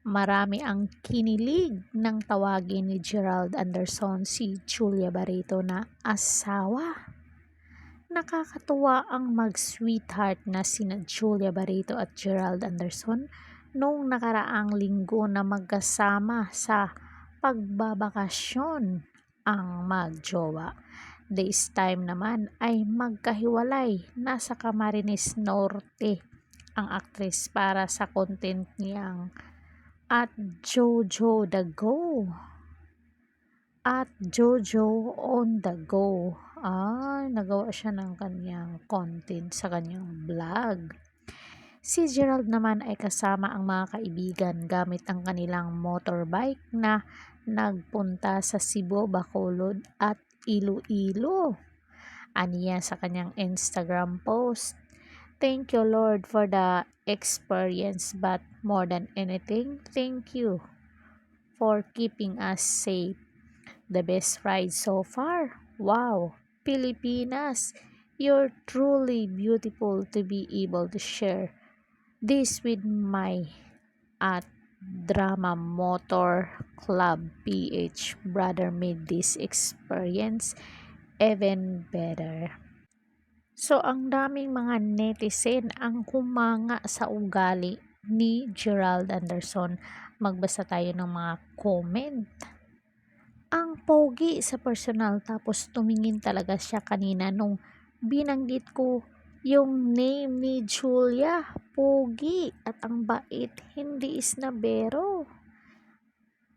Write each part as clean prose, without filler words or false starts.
Marami ang kinilig nang tawagin ni Gerald Anderson si Julia Barreto na asawa. Nakakatuwa ang mag-sweetheart na sina Julia Barreto at Gerald Anderson noong nakaraang linggo na magkasama sa pagbabakasyon ang magjowa. This time naman ay magkahiwalay na sa Camarines Norte ang aktres para sa content niyang at Jojo the Go. At Jojo on the Go. Nagawa siya ng kanyang content sa kanyang vlog. Si Gerald naman ay kasama ang mga kaibigan gamit ang kanilang motorbike na nagpunta sa Cebu, Bacolod at Iloilo. Aniya sa kanyang Instagram post. Thank you Lord for the experience, but more than anything, thank you for keeping us safe. The best ride so far. Wow, Pilipinas, you're truly beautiful to be able to share this with my at Drama Motor Club PH brother made this experience even better. So, ang daming mga netizen ang humanga sa ugali ni Gerald Anderson. Magbasa tayo ng mga comment. Ang pogi sa personal, tapos tumingin talaga siya kanina nung binanggit ko yung name ni Julia. Pogi at ang bait, hindi isnabero.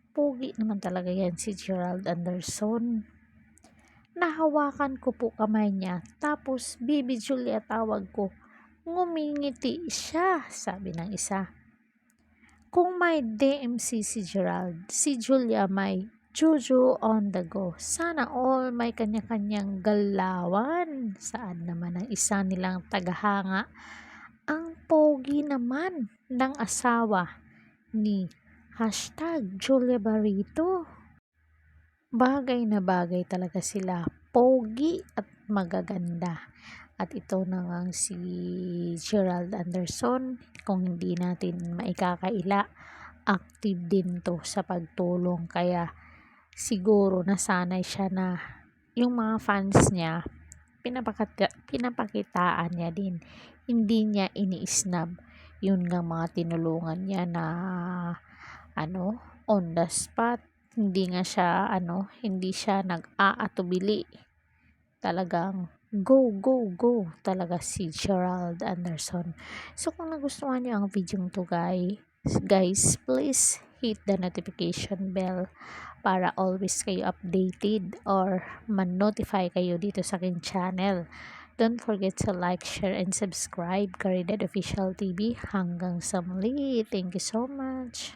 Pogi naman talaga yan si Gerald Anderson. Nahawakan ko po kamay niya, tapos Bibi Julia tawag ko. Ngumingiti siya, sabi ng isa. Kung may DMC si Gerald, si Julia may Jojo on the Go. Sana all may kanya-kanyang galawan. Saan naman ang isa nilang tagahanga? Ang pogi naman ng asawa ni #Julia Barreto. Bagay na bagay talaga sila, pogi at magaganda. At ito na nga si Gerald Anderson, kung hindi natin maikakaila, active din to sa pagtulong. Kaya siguro nasanay siya na yung mga fans niya, pinapakitaan niya din. Hindi niya ini-snub. Yun nga mga tinulungan niya na on the spot. Hindi nga siya hindi siya nag-aatubili. Talagang go go go talaga si Gerald Anderson. So kung nagustuhan niyo ang video to guys, please hit the notification bell para always kayo updated or man-notify kayo dito sa aking channel. Don't forget to like, share, and subscribe Caridad Official TV. Hanggang sa muli. Thank you so much.